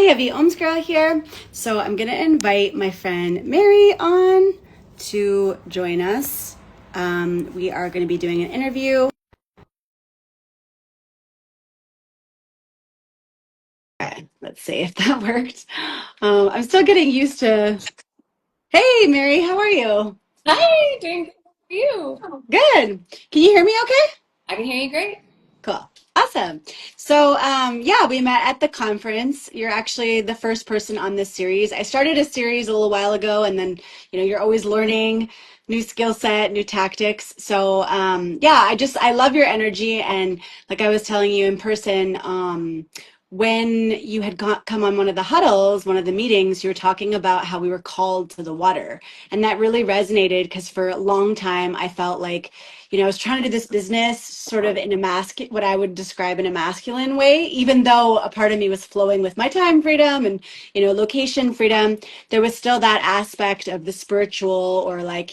Hi, Evie Ohms Girl here. So I'm going to invite my friend Mary on to join us. We are going to be doing an interview. Okay, let's see if that worked. I'm still getting used to. Hey, Mary, how are you? Hi, doing good. How are you? Good. Can you hear me okay? I can hear you great. Cool. Awesome. So, yeah, we met at the conference. You're actually the first person on this series. I started a series a little while ago, and then, you're always learning new skill set, new tactics. So, yeah, I love your energy. And like I was telling you in person, when you had come on one of the huddles, one of the meetings, you were talking about how we were called to the water. And that really resonated because for a long time, I felt like, I was trying to do this business sort of in a what I would describe in a masculine way, even though a part of me was flowing with my time freedom and, location freedom, there was still that aspect of the spiritual or like,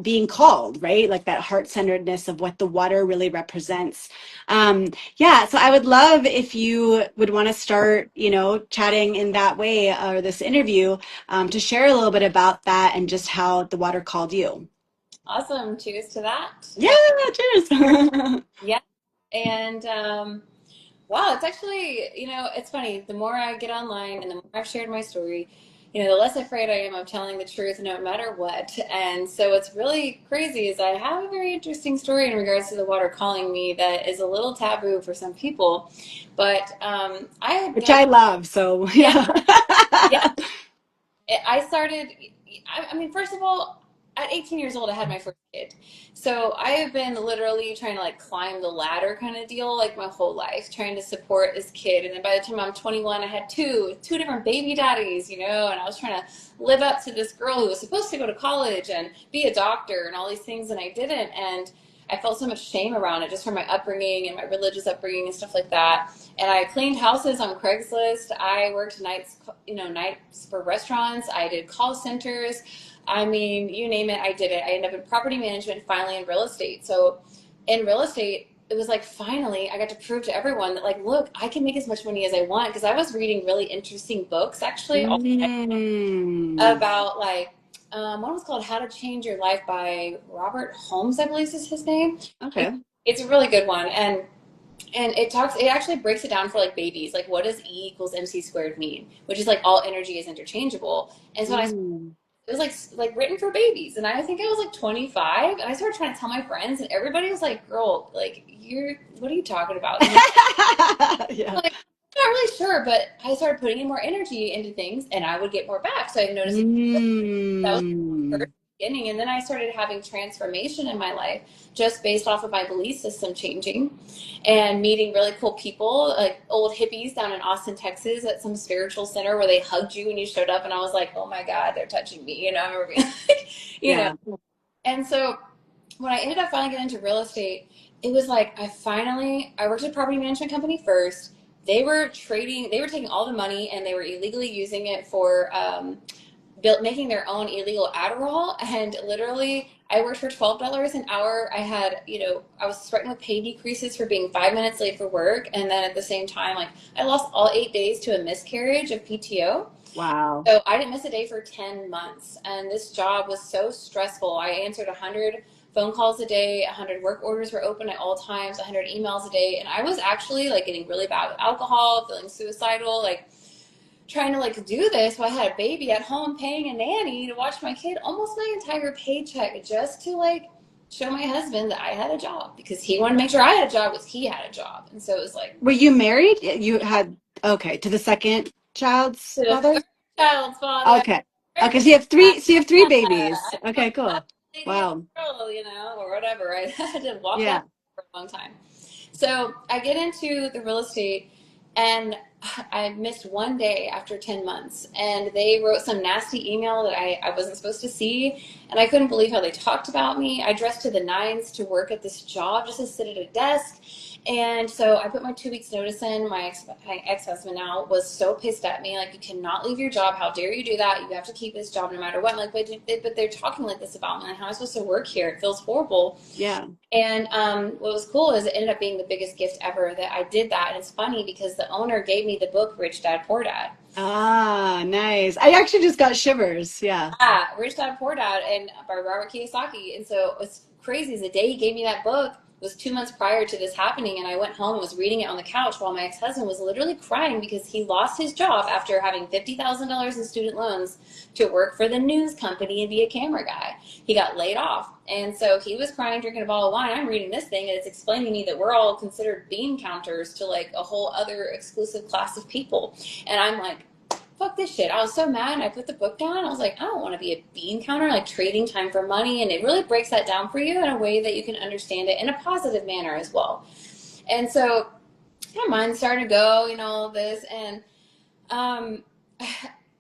being called, right? Like that heart-centeredness of what the water really represents. Yeah, so I would love if you would want to start, chatting in that way or this interview to share a little bit about that and just how the water called you. Awesome. Cheers to that. Yeah, cheers. Yeah. And wow, it's actually, it's funny. The more I get online and the more I've shared my story, the less afraid I am of telling the truth no matter what. And so what's really crazy is I have a very interesting story in regards to the water calling me that is a little taboo for some people. But I had Which done, I love, so yeah, yeah. yeah. I started, I mean, first of all, at 18 years old, I had my first kid. So I have been literally trying to like climb the ladder kind of deal like my whole life, trying to support this kid. And then by the time I'm 21, I had two different baby daddies, and I was trying to live up to this girl who was supposed to go to college and be a doctor and all these things, and I didn't. And I felt so much shame around it just from my upbringing and my religious upbringing and stuff like that. And I cleaned houses on Craigslist. I worked nights, nights for restaurants. I did call centers. I mean, you name it, I did it. I ended up in property management, finally in real estate. So in real estate, it was like finally I got to prove to everyone that like, look, I can make as much money as I want because I was reading really interesting books actually Mm. about like one was called How to Change Your Life by Robert Holmes, I believe is his name. Okay. It's a really good one, and it actually breaks it down for like babies, like what does E equals MC squared mean, which is like all energy is interchangeable. And so when I Mm. it was like written for babies, and I think I was like 25, and I started trying to tell my friends, and everybody was like, "Girl, like you're what are you talking about?" Yeah. Like, I'm not really sure, but I started putting in more energy into things, and I would get more back. So I noticed that was the Mm. first beginning, and then I started having transformation in my life just based off of my belief system changing and meeting really cool people, like old hippies down in Austin, Texas, at some spiritual center where they hugged you when you showed up, and I was like, oh my God, they're touching me, I remember being like, Yeah. and so when I ended up finally getting into real estate, it was like I worked at a property management company first. They were taking all the money and they were illegally using it for making their own illegal Adderall. And literally, I worked for $12 an hour. I was threatened with pay decreases for being 5 minutes late for work. And then at the same time, like I lost all 8 days to a miscarriage of PTO. Wow. So I didn't miss a day for 10 months. And this job was so stressful. I answered 100 phone calls a day, 100 work orders were open at all times, 100 emails a day. And I was actually like getting really bad with alcohol, feeling suicidal, like trying to like do this while I had a baby at home, paying a nanny to watch my kid, almost my entire paycheck just to like show my husband that I had a job because he wanted to make sure I had a job because he had a job. And so it was like Were you married? You had, okay, to the second child's to the father? third child's father. Okay. Okay, so you have three babies. Okay, I'm cool. a lady and Wow. a girl, or whatever. I had to walk that Yeah. for a long time. So I get into the real estate and I missed one day after 10 months. And they wrote some nasty email that I wasn't supposed to see. And I couldn't believe how they talked about me. I dressed to the nines to work at this job just to sit at a desk. And so I put my 2 weeks notice in. My ex-husband now was so pissed at me. Like, you cannot leave your job. How dare you do that? You have to keep this job no matter what. I'm like, but they're talking like this about me. Like, how am I supposed to work here? It feels horrible. Yeah. And what was cool is it ended up being the biggest gift ever that I did that. And it's funny because the owner gave me the book Rich Dad Poor Dad. Ah, nice. I actually just got shivers. Yeah. Ah, Rich Dad Poor Dad and by Robert Kiyosaki. And so what's crazy is the day he gave me that book was 2 months prior to this happening, and I went home and was reading it on the couch while my ex-husband was literally crying because he lost his job after having $50,000 in student loans to work for the news company and be a camera guy. He got laid off. And so he was crying, drinking a bottle of wine. I'm reading this thing, and it's explaining to me that we're all considered bean counters to like a whole other exclusive class of people. And I'm like, fuck this shit. I was so mad, and I put the book down. I was like, I don't want to be a bean counter, like trading time for money. And it really breaks that down for you in a way that you can understand it in a positive manner as well. And so my mind started to go, all this. And um,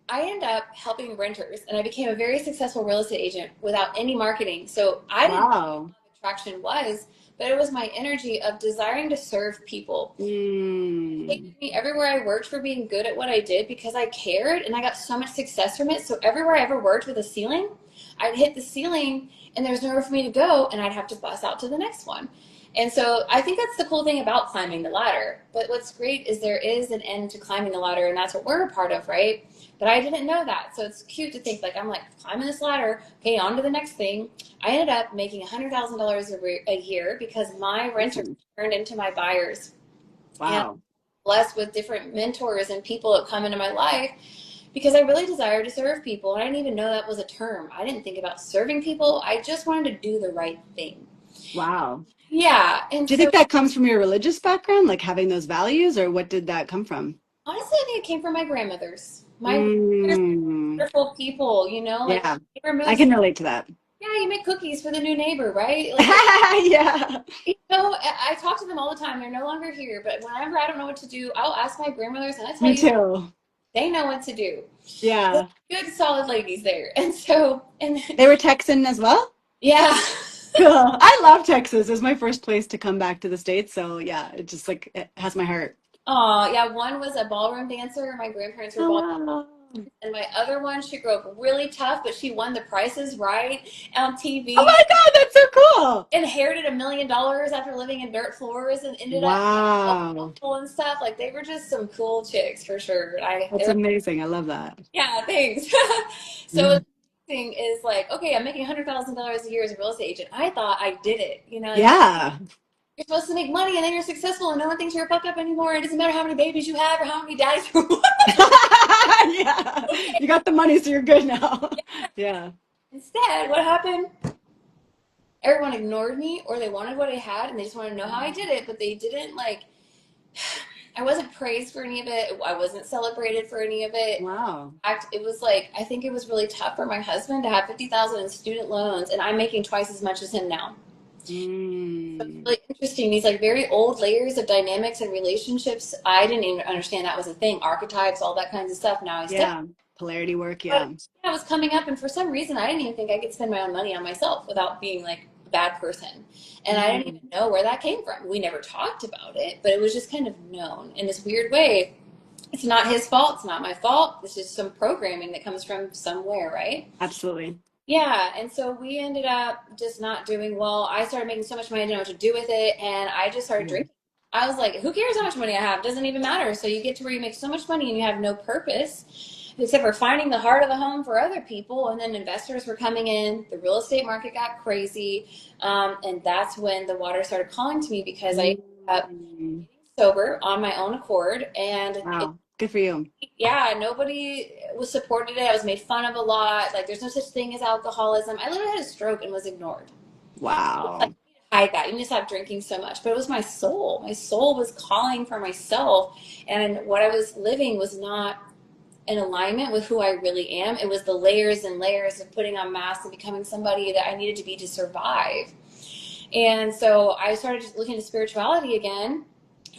I ended up helping renters, and I became a very successful real estate agent without any marketing. So I didn't know Wow. what attraction was, but it was my energy of desiring to serve people. Mm. Taking me everywhere I worked for being good at what I did because I cared and I got so much success from it. So everywhere I ever worked with a ceiling, I'd hit the ceiling and there's nowhere for me to go and I'd have to bust out to the next one. And so I think that's the cool thing about climbing the ladder. But what's great is there is an end to climbing the ladder, and that's what we're a part of, right? But I didn't know that. So it's cute to think like, I'm like climbing this ladder, okay, on to the next thing. I ended up making $100,000 a year because my renters Awesome. turned into my buyers. And Wow. blessed with different mentors and people that come into my life because I really desire to serve people. And I didn't even know that was a term. I didn't think about serving people. I just wanted to do the right thing. Wow. Yeah. And Do you so think that comes from your religious background, like having those values, or what did that come from? honestly, I think it came from my grandmothers. My grandmothers Mm. were wonderful people, like Yeah, neighbor I moves. can relate to that. Yeah, you make cookies for the new neighbor, right? Like, Yeah, I talk to them all the time. They're no longer here, but whenever I don't know what to do, I'll ask my grandmothers, and I tell me you, too. they know what to do. Yeah. Good, solid ladies there. And so, and They were Texan as well? yeah. Cool. I love Texas. It was my first place to come back to the States. So yeah, it just like it has my heart. Oh, yeah. One was a ballroom dancer. My grandparents were Oh ball, wow. and my other one, she grew up really tough, but she won the Prices Right on Oh TV. my God, that's so cool. Inherited $1 million after living in dirt floors, and ended up Wow. and stuff. Like, they were just some cool chicks for sure. That's amazing. I love that. Yeah, thanks. So Mm. what's interesting is like, okay, I'm making $100,000 a year as a real estate agent. I thought I did it. Like, Yeah. you're supposed to make money and then you're successful and no one thinks you're a fuck up anymore. It doesn't matter how many babies you have or how many daddies you Yeah. okay. You got the money, so you're good now. Yeah. Instead, what happened? Everyone ignored me or they wanted what I had and they just wanted to know how I did it, but they didn't like I wasn't praised for any of it. I wasn't celebrated for any of it. Wow. In fact, it was like I think it was really tough for my husband to have 50,000 in student loans and I'm making twice as much as him now. So it's Mm. really interesting. These like very old layers of dynamics and relationships. I didn't even understand that was a thing. Archetypes, all that kinds of stuff. Now I still, Yeah. Polarity work. but Yeah. yeah, it was coming up, and for some reason, I didn't even think I could spend my own money on myself without being like a bad person. And I didn't Mm. even know where that came from. We never talked about it, but it was just kind of known in this weird way. It's not his fault. It's not my fault. It's just some programming that comes from somewhere, right? Absolutely. Yeah, and so we ended up just not doing well. I started making so much money, I didn't know what to do with it, and I just started Mm. drinking. I was like, who cares how much money I have? It doesn't even matter. So you get to where you make so much money and you have no purpose except for finding the heart of the home for other people. And then investors were coming in. The real estate market got crazy. And that's when the water started calling to me because I ended up Mm. sober on my own accord. And Wow. Good for you. yeah, nobody was supported it. I was made fun of a lot. Like, there's no such thing as alcoholism. I literally had a stroke and was ignored. Like, Wow. you need to hide that. You need to stop drinking so much. But it was my soul. My soul was calling for myself. And what I was living was not in alignment with who I really am. It was the layers and layers of putting on masks and becoming somebody that I needed to be to survive. And so I started looking at spirituality again,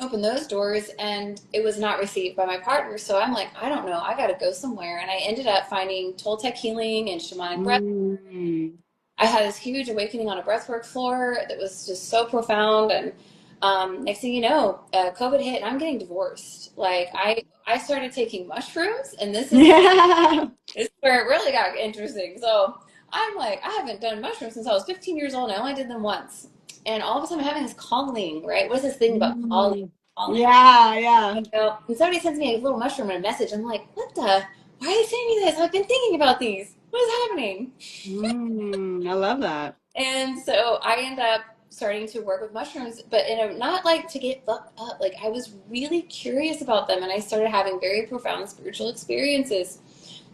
opened those doors, and it was not received by my partner. So I'm like, I don't know, I got to go somewhere. And I ended up finding Toltec healing and shamanic breath. Mm. I had this huge awakening on a breathwork floor that was just so profound. And Next thing you know, COVID hit and I'm getting divorced. Like I started taking mushrooms, and Yeah. this is where it really got interesting. So I'm like, I haven't done mushrooms since I was 15 years old. I only did them once. And all of a sudden I'm having this calling, right? What is this thing about calling? Mm. Calling. Yeah, yeah. So when somebody sends me a little mushroom and a message, I'm like, what the? Why are they sending me this? I've been thinking about these. What is happening? I love that. And so I end up starting to work with mushrooms, but not like to get fucked up. Like I was really curious about them, and I started having very profound spiritual experiences.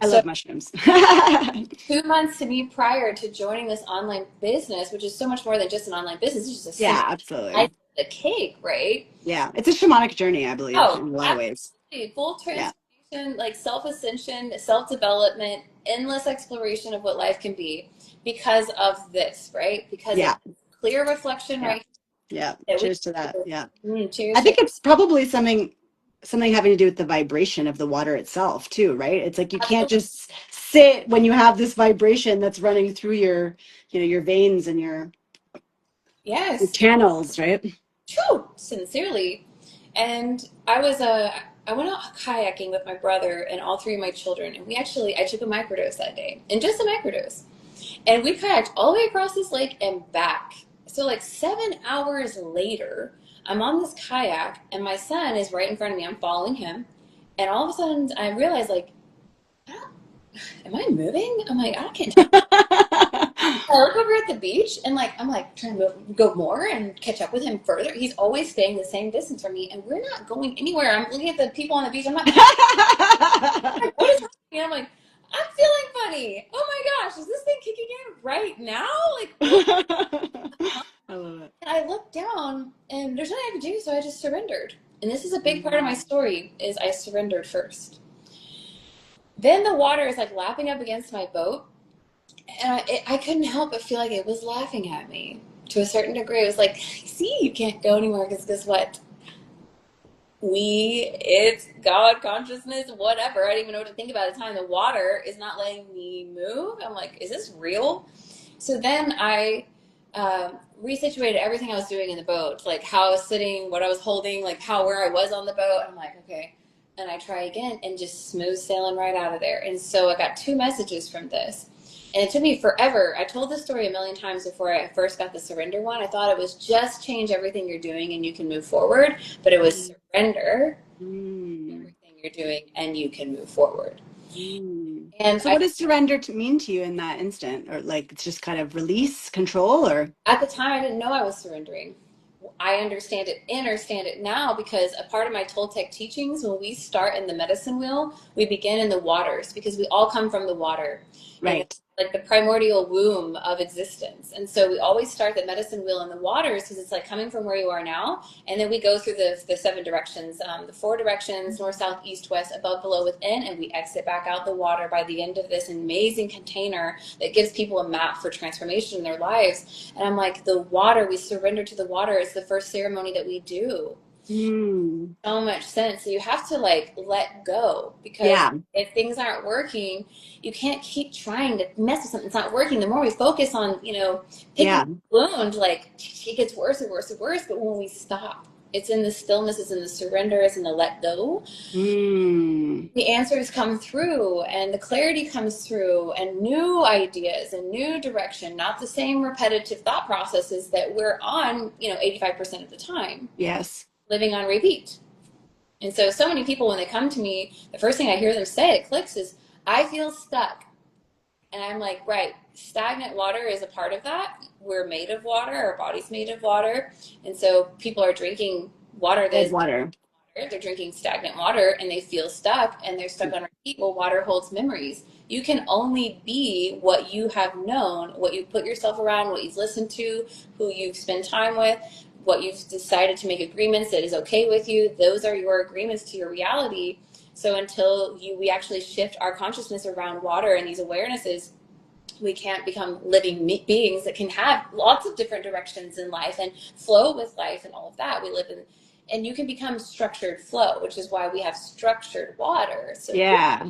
I So love mushrooms. 2 months to me prior to joining this online business, which is so much more than just an online business, it's just a Yeah, simple icing absolutely. on the cake, right? Yeah, it's a shamanic journey, I believe, Oh, in a lot of ways. absolutely. Full Yeah, transformation, like self ascension, self development, endless exploration of what life can be because of this, right? Because of yeah, clear reflection, yeah, right? yeah. That we Cheers to that. Yeah. cheers, I cheers. think it's probably something having to do with the vibration of the water itself too, right? It's like you can't Absolutely. just sit when you have this vibration that's running through your veins and your Yes. channels, right? True. Sincerely. And I went out kayaking with my brother and all three of my children, and I took a microdose that day, and just a microdose. And we kayaked all the way across this lake and back. So, like 7 hours later, I'm on this kayak, and my son is right in front of me. I'm following him. And all of a sudden, I realize, like, I don't, am I moving? I'm like, I can't tell. I look over at the beach, and like, I'm like trying to go more and catch up with him further. He's always staying the same distance from me, and we're not going anywhere. I'm looking at the people on the beach. I'm not, what is happening? I'm like, I'm feeling funny. Oh my gosh, is this thing kicking in right now? Like, what? I love it. And I looked down, and there's nothing I could do, so I just surrendered. And this is a big part of my Mm. story: is I surrendered first. Then the water is like lapping up against my boat, and I couldn't help but feel like it was laughing at me to a certain degree. It was like, see, you can't go anymore because guess what? It's God consciousness, whatever. I didn't even know what to think about at the time. The water is not letting me move. I'm like, is this real? So then I resituated everything I was doing in the boat, like how I was sitting, what I was holding, like where I was on the boat. I'm like, okay. And I try again and just smooth sailing right out of there. And so I got two messages from this. And it took me forever. I told this story a million times before I first got the surrender one. I thought it was just change everything you're doing and you can move forward, but it was surrender Mm. everything you're doing and you can move forward. Mm. And So what does surrender to mean to you in that instant? Or like it's just kind of release, control, or at the time, I didn't know I was surrendering. I understand it now because a part of my Toltec teachings, when we start in the medicine wheel, we begin in the waters because we all come from the water. And right. like the primordial womb of existence. And so we always start the medicine wheel in the waters because it's like coming from where you are now. And then we go through the seven directions, the four directions, north, south, east, west, above, below, within, and we exit back out the water by the end of this amazing container that gives people a map for transformation in their lives. And I'm like, the water, we surrender to the water. It's the first ceremony that we do. Mm. So much sense. So you have to like let go because Yeah. if things aren't working, you can't keep trying to mess with something that's not working. The more we focus on, picking Yeah. the wound, like it gets worse and worse and worse. But when we stop, it's in the stillness, it's in the surrender, it's in the let go. Mm. The answers come through and the clarity comes through and new ideas and new direction, not the same repetitive thought processes that we're on, 85% of the time, Yes. living on repeat. And so many people, when they come to me, the first thing I hear them say, it clicks, is, I feel stuck. And I'm like, right, stagnant water is a part of that. We're made of water, our body's made of water. And so people are drinking water Cold that's water. they're drinking stagnant water and they feel stuck and they're stuck on repeat. Well, water holds memories. You can only be what you have known, what you put yourself around, what you've listened to, who you've spent time with, what you've decided to make agreements that is okay with you. Those are your agreements to your reality. So until we actually shift our consciousness around water and these awarenesses, we can't become living beings that can have lots of different directions in life and flow with life and all of that. We live in, and you can become structured flow, which is why we have structured water. So Yeah.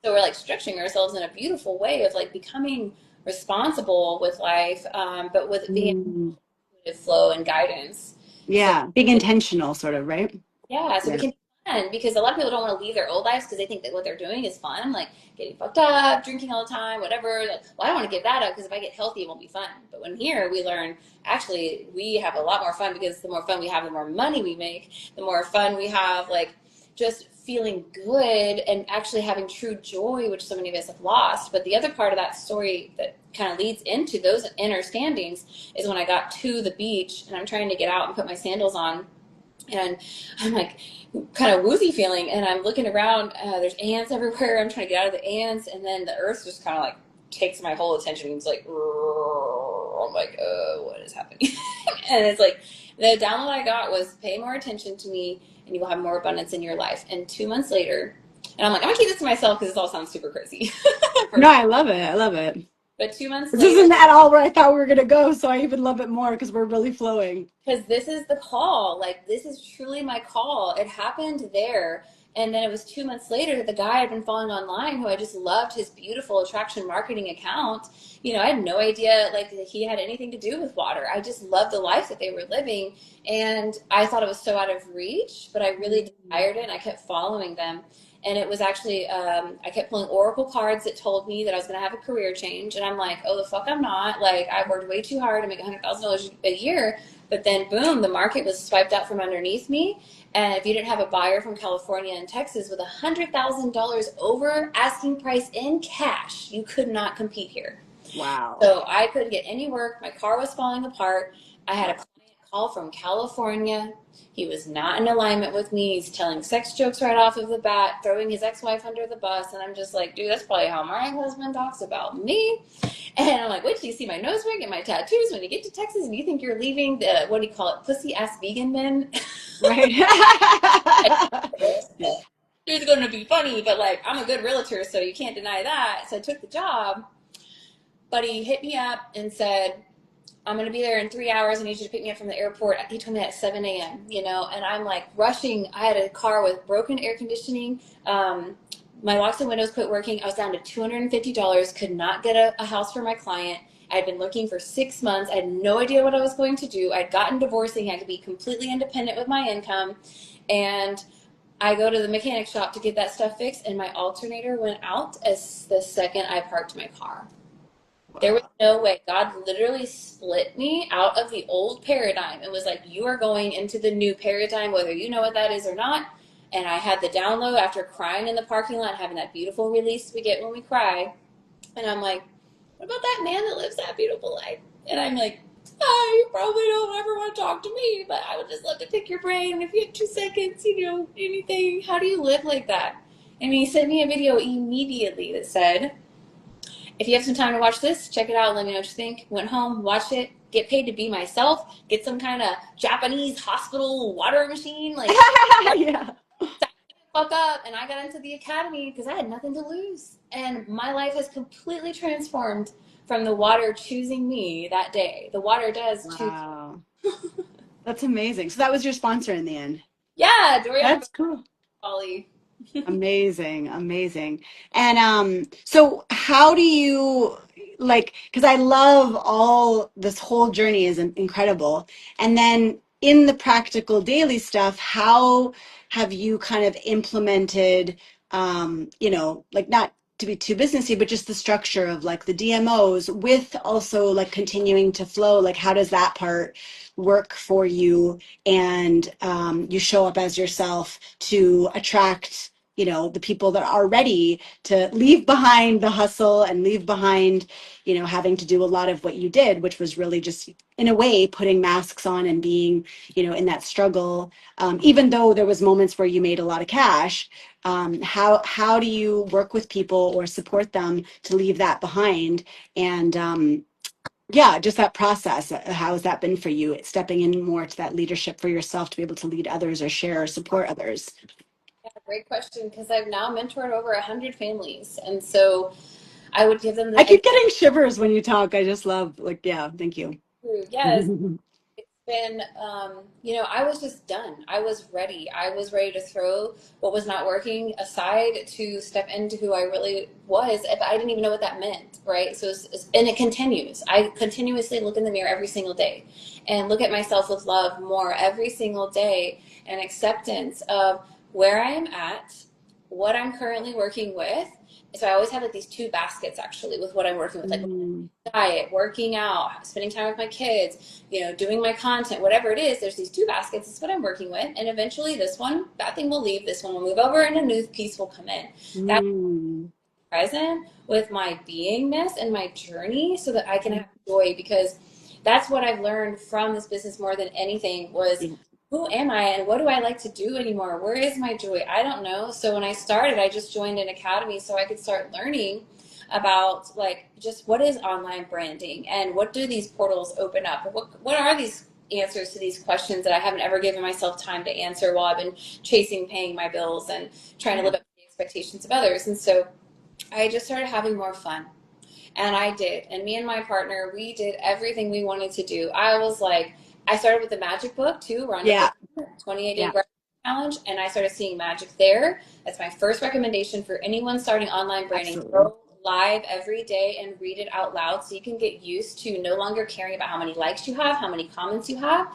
we're like stretching ourselves in a beautiful way of like becoming responsible with life, but with being Mm. intuitive flow and guidance. So Yeah. Being intentional, sort of, right? yeah, so we Yeah. can be fun because a lot of people don't want to leave their old lives because they think that what they're doing is fun, like getting fucked up, drinking all the time, whatever. Like, well, I don't want to give that up because if I get healthy, it won't be fun. But when here we learn, actually, we have a lot more fun because the more fun we have, the more money we make, the more fun we have, like just feeling good and actually having true joy, which so many of us have lost. But the other part of that story that kind of leads into those understandings is when I got to the beach and I'm trying to get out and put my sandals on and I'm like kind of woozy feeling, and I'm looking around. There's ants everywhere. I'm trying to get out of the ants, and then the earth just kind of like takes my whole attention. It's like, I'm like, what is happening? And it's like the download I got was pay more attention to me, and you will have more abundance in your life. And 2 months later, and I'm like, I'm gonna keep this to myself because this all sounds super crazy. No, I love it. I love it. But 2 months This later, isn't at all where I thought we were gonna go, so I even love it more because we're really flowing. because this is the call. Like, this is truly my call. It happened there. And then it was 2 months later that the guy I'd been following online, who I just loved his beautiful attraction marketing account, I had no idea like that he had anything to do with water. I just loved the life that they were living. And I thought it was so out of reach, but I really desired it. And I kept following them. And it was actually, I kept pulling oracle cards that told me that I was going to have a career change. And I'm like, oh, the fuck, I'm not. Like, I've worked way too hard to make $100,000 a year. But then, boom, the market was swiped out from underneath me. And if you didn't have a buyer from California and Texas with $100,000 over asking price in cash, you could not compete here. Wow. So I couldn't get any work. My car was falling apart. I had a client call from California. He was not in alignment with me. He's telling sex jokes right off of the bat, throwing his ex-wife under the bus. And I'm just like, dude, that's probably how my husband talks about me. And I'm like, wait till you see my nose ring and my tattoos when you get to Texas and you think you're leaving the, what do you call it, pussy-ass vegan men. Right. It's going to be funny, but like, I'm a good realtor, so you can't deny that. So I took the job, but he hit me up and said, I'm going to be there in 3 hours. I need you to pick me up from the airport. He told me at 7 a.m., and I'm like rushing. I had a car with broken air conditioning. My locks and windows quit working. I was down to $250, could not get a house for my client. I'd been looking for 6 months. I had no idea what I was going to do. I'd gotten divorced and had to be completely independent with my income. And I go to the mechanic shop to get that stuff fixed, and my alternator went out as the second I parked my car. There was Wow. no way. God literally split me out of the old paradigm and was like, you are going into the new paradigm, whether you know what that is or not. And I had the download after crying in the parking lot, having that beautiful release we get when we cry. And I'm like, what about that man that lives that beautiful life? And I'm like, you probably don't ever want to talk to me, but I would just love to pick your brain. If you have 2 seconds, anything, how do you live like that? And he sent me a video immediately that said, if you have some time to watch this, check it out and let me know what you think. Went home, watched it, get paid to be myself, get some kind of Japanese hospital water machine, like Yeah. fuck up. And I got into the academy because I had nothing to lose. And my life has completely transformed from the water choosing me that day. The water does choose. Wow. That's amazing. So that was your sponsor in the end. Yeah, Dorian That's cool. Bali. Amazing, amazing. And so how do you like, because I love all this whole journey is incredible. And then in the practical daily stuff, how have you kind of implemented like not to be too businessy, but just the structure of like the DMOs with also like continuing to flow, like how does that part work for you? And you show up as yourself to attract the people that are ready to leave behind the hustle and leave behind, having to do a lot of what you did, which was really just in a way putting masks on and being, in that struggle. Even though there was moments where you made a lot of cash, how do you work with people or support them to leave that behind? And yeah, just that process. How has that been for you? Stepping in more to that leadership for yourself to be able to lead others or share or support others. Yeah, great question because I've now mentored over 100 families. And so I would give them I the keep getting shivers when you talk. I just love, like, yeah, thank you. yes, been, I was just done. I was ready. I was ready to throw what was not working aside to step into who I really was. But I didn't even know what that meant, right? So, and it continues. I continuously look in the mirror every single day and look at myself with love more every single day and acceptance of where I am at, what I'm currently working with. So I always have like these two baskets actually with what I'm working with, like Mm, diet, working out, spending time with my kids, doing my content, whatever it is, there's these two baskets. It's what I'm working with. And eventually this one, that thing will leave, this one will move over and a new piece will come in. That's mm, present with my beingness and my journey so that I can have joy, because that's what I've learned from this business more than anything was yeah, who am I and what do I like to do anymore? Where is my joy? I don't know. So when I started, I just joined an academy so I could start learning about like just what is online branding and what do these portals open up? What are these answers to these questions that I haven't ever given myself time to answer while I've been chasing paying my bills and trying to yeah, live up to the expectations of others. And so I just started having more fun. And I did. And me and my partner, we did everything we wanted to do. I was like, I started with the magic book too, Rhonda yeah, Byrnes, 28-day yeah, gratitude challenge, and I started seeing magic there. That's my first recommendation for anyone starting online branding. absolutely. Go live every day and read it out loud so you can get used to no longer caring about how many likes you have, how many comments you have.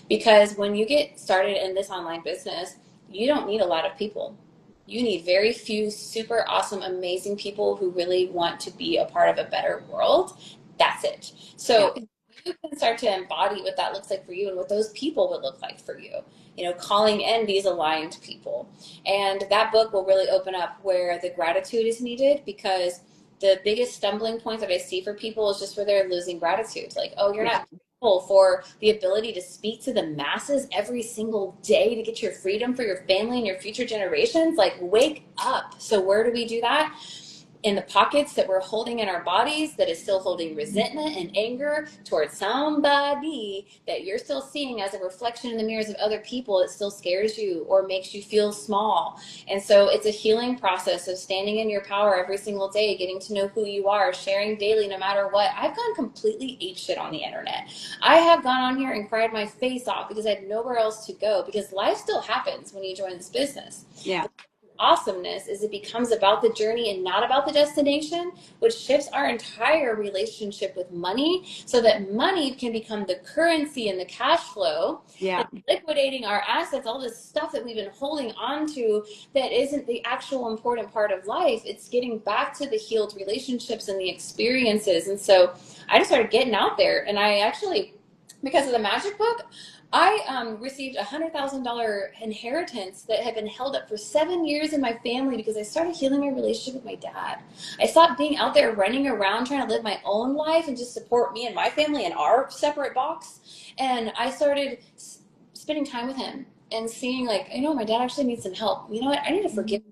Because when you get started in this online business, you don't need a lot of people. You need very few super awesome, amazing people who really want to be a part of a better world. That's it. Yeah, So if you can start to embody what that looks like for you and what those people would look like for you, calling in these aligned people. And that book will really open up where the gratitude is needed, because the biggest stumbling point that I see for people is just where they're losing gratitude. Like, oh, you're yeah, not grateful for the ability to speak to the masses every single day to get your freedom for your family and your future generations. Like, wake up. So where do we do that? In the pockets that we're holding in our bodies that is still holding resentment and anger towards somebody that you're still seeing as a reflection in the mirrors of other people. It still scares you or makes you feel small. And so it's a healing process of standing in your power every single day, getting to know who you are, sharing daily no matter what. I've gone completely apeshit on the internet. I have gone on here and cried my face off because I had nowhere else to go, because life still happens when you join this business. yeah, Awesomeness is it becomes about the journey and not about the destination, which shifts our entire relationship with money so that money can become the currency and the cash flow yeah, that's liquidating our assets, all this stuff that we've been holding on to that isn't the actual important part of life. It's getting back to the healed relationships and the experiences. And so I just started getting out there, and I actually, because of the magic book, I received $100,000 inheritance that had been held up for 7 years in my family because I started healing my relationship with my dad. I stopped being out there running around trying to live my own life and just support me and my family in our separate box. And I started spending time with him and seeing, like, my dad actually needs some help. You know what? I need to forgive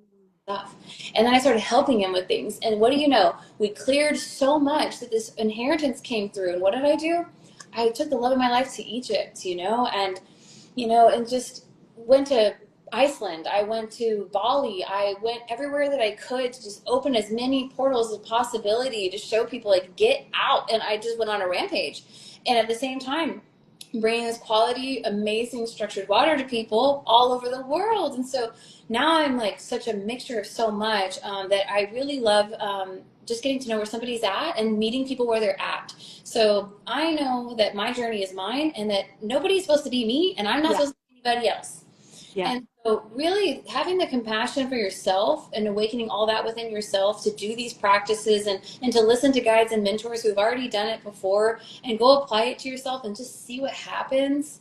stuff. And then I started helping him with things. And what do you know? We cleared so much that this inheritance came through. And what did I do? I took the love of my life to Egypt, and just went to Iceland. I went to Bali. I went everywhere that I could to just open as many portals as possibility to show people, like, get out. And I just went on a rampage. And at the same time, bringing this quality, amazing structured water to people all over the world. And so now I'm like such a mixture of so much that I really love just getting to know where somebody's at and meeting people where they're at. So I know that my journey is mine and that nobody's supposed to be me and I'm not yeah, supposed to be anybody else. yeah, And so really having the compassion for yourself and awakening all that within yourself to do these practices and to listen to guides and mentors who've already done it before and go apply it to yourself and just see what happens.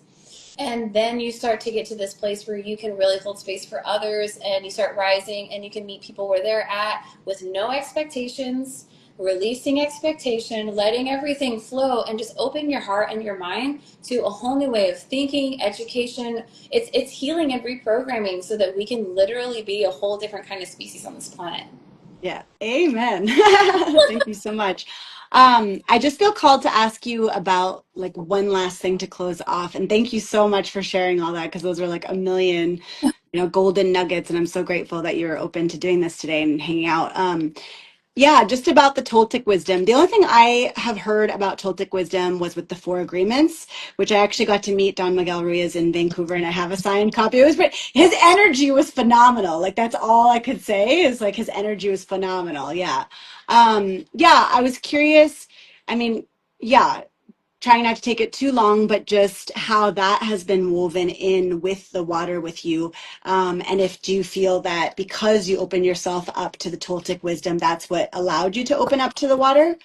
And then you start to get to this place where you can really hold space for others and you start rising and you can meet people where they're at with no expectations, releasing expectation, letting everything flow, and just opening your heart and your mind to a whole new way of thinking, education. It's healing and reprogramming so that we can literally be a whole different kind of species on this planet. yeah. Amen. Thank you so much. I just feel called to ask you about like one last thing to close off. And thank you so much for sharing all that because those were like a million, golden nuggets. And I'm so grateful that you're open to doing this today and hanging out. Yeah, just about the Toltec wisdom. The only thing I have heard about Toltec wisdom was with the Four Agreements, which I actually got to meet Don Miguel Ruiz in Vancouver, and I have a signed copy. It was great. His energy was phenomenal. Like that's all I could say is like his energy was phenomenal. Yeah. Yeah, I was curious. I mean, yeah, trying not to take it too long, but just how that has been woven in with the water with you. And if do you feel that because you open yourself up to the Toltec wisdom, that's what allowed you to open up to the water?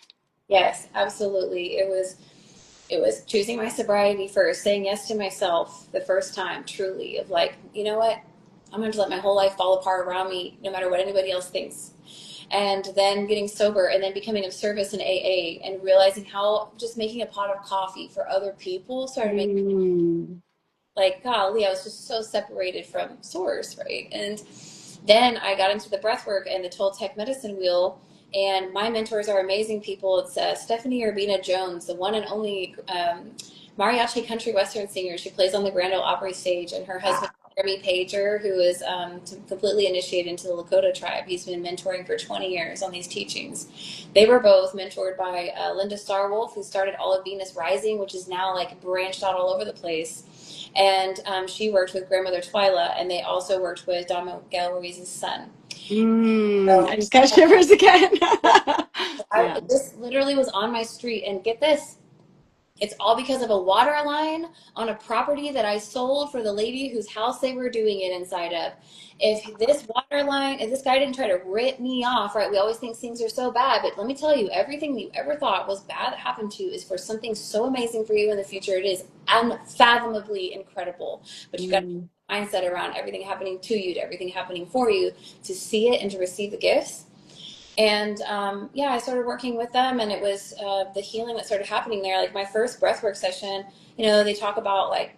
Yes, absolutely. It was choosing my sobriety first, saying yes to myself the first time, truly, of like, you know what? I'm going to let my whole life fall apart around me, no matter what anybody else thinks. And then getting sober and then becoming of service in AA and realizing how just making a pot of coffee for other people started making Mm. like, golly, I was just so separated from source, right? And then I got into the breath work and the Toltec medicine wheel. And my mentors are amazing people. It's Stephanie Urbina Jones, the one and only mariachi country western singer. She plays on the Grand Ole Opry stage, and her husband, Jeremy Pager, who is completely initiated into the Lakota tribe. He's been mentoring for 20 years on these teachings. They were both mentored by Linda Starwolf, who started All of Venus Rising, which is now like branched out all over the place. And she worked with Grandmother Twyla, and they also worked with Don Miguel Ruiz's son. I So just got shivers again. Yeah. this literally was on my street, and get this, it's all because of a water line on a property that I sold for the lady whose house they were doing it inside of. If this guy didn't try to rip me off, right? We always think things are so bad, but let me tell you, everything you ever thought was bad that happened to you is for something so amazing for you in the future. It is unfathomably incredible. But you got Mm. a mindset around everything happening to you, to everything happening for you, to see it and to receive the gifts. And yeah, I started working with them, and it was the healing that started happening there. Like my first breathwork session, they talk about like,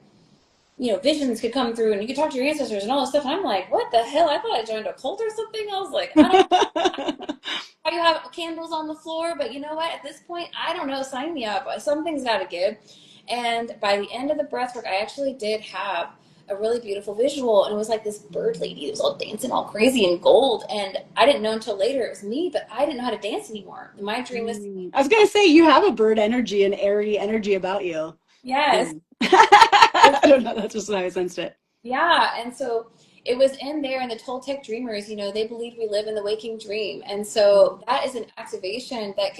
visions could come through and you could talk to your ancestors and all this stuff. And I'm like, what the hell? I thought I joined a cult or something. I was like, I don't know how you have candles on the floor, but you know what? At this point, I don't know. Sign me up. Something's got to give. And by the end of the breathwork, I actually did have a really beautiful visual, and it was like this bird lady that was all dancing all crazy in gold. And I didn't know until later it was me, but I didn't know how to dance anymore. My dream was, I was gonna say you have a bird energy and airy energy about you. Yeah. yes. I don't know. That's just how I sensed it. Yeah, and so it was in there, and the Toltec dreamers, they believe we live in the waking dream. And so that is an activation that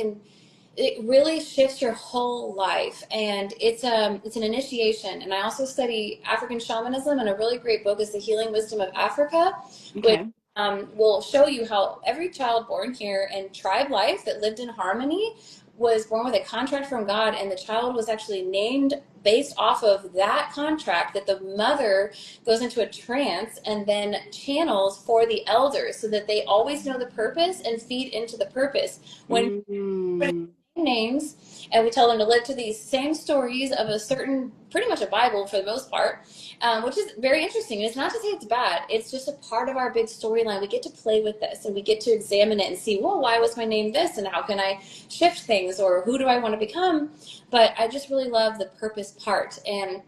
it really shifts your whole life. And it's an initiation. And I also study African shamanism, and a really great book is The Healing Wisdom of Africa, which Okay. will show you how every child born here in tribe life that lived in harmony was born with a contract from God, and the child was actually named based off of that contract, that the mother goes into a trance and then channels for the elders so that they always know the purpose and feed into the purpose. When Mm. names, and we tell them to live to these same stories of a certain, pretty much a Bible for the most part, which is very interesting. And it's not to say it's bad, it's just a part of our big storyline. We get to play with this and we get to examine it and see, well, why was my name this, and how can I shift things, or who do I want to become? But I just really love the purpose part. And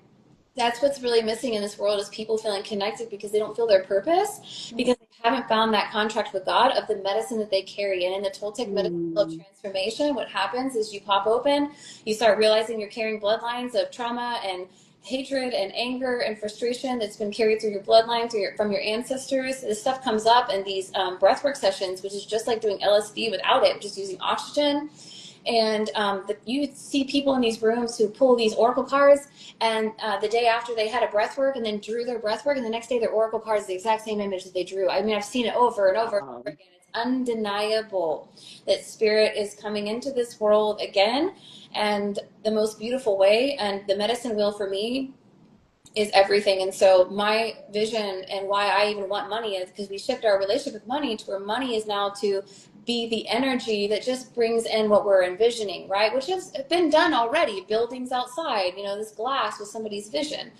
that's what's really missing in this world, is people feeling connected because they don't feel their purpose, because they haven't found that contract with God of the medicine that they carry. And in the Toltec medicine of Mm. transformation, what happens is you pop open, you start realizing you're carrying bloodlines of trauma and hatred and anger and frustration that's been carried through your bloodline, from your ancestors. This stuff comes up in these breathwork sessions, which is just like doing LSD without it, just using oxygen. And you see people in these rooms who pull these oracle cards, and the day after they had a breath work and then drew their breath work, and the next day their oracle card is the exact same image that they drew. I mean, I've seen it over and over and over again. It's undeniable that spirit is coming into this world again, and the most beautiful way. And the medicine wheel for me is everything. And so my vision, and why I even want money, is because we shift our relationship with money to where money is now to be the energy that just brings in what we're envisioning, right? Which has been done already. Buildings outside, this glass was somebody's vision.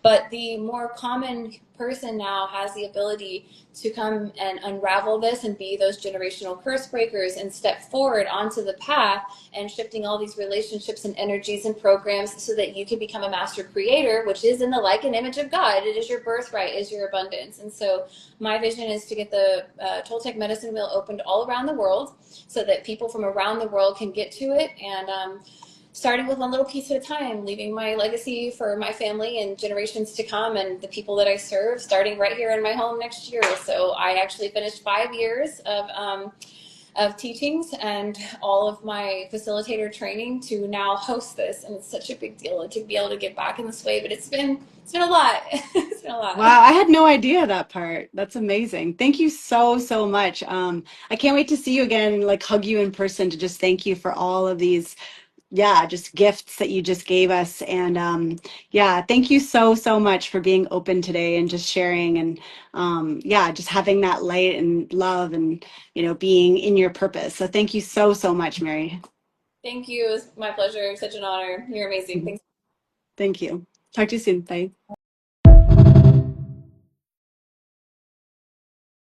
But the more common person now has the ability to come and unravel this and be those generational curse breakers and step forward onto the path and shifting all these relationships and energies and programs so that you can become a master creator, which is in the like and image of God. It is your birthright, is your abundance. And so my vision is to get the Toltec medicine wheel opened all around the world so that people from around the world can get to it. And starting with one little piece at a time, leaving my legacy for my family and generations to come and the people that I serve, starting right here in my home next year. So I actually finished 5 years of teachings and all of my facilitator training to now host this, and it's such a big deal to be able to give back in this way. But it's been a lot. It's been a lot. Wow, I had no idea that part. That's amazing. Thank you so, so much. I can't wait to see you again, like hug you in person to just thank you for all of these, yeah, just gifts that you just gave us. And yeah, thank you so, so much for being open today and just sharing and yeah, just having that light and love and, being in your purpose. So thank you so, so much, Mary. Thank you. It was my pleasure. Such an honor. You're amazing. Thanks. Thank you. Talk to you soon. Bye.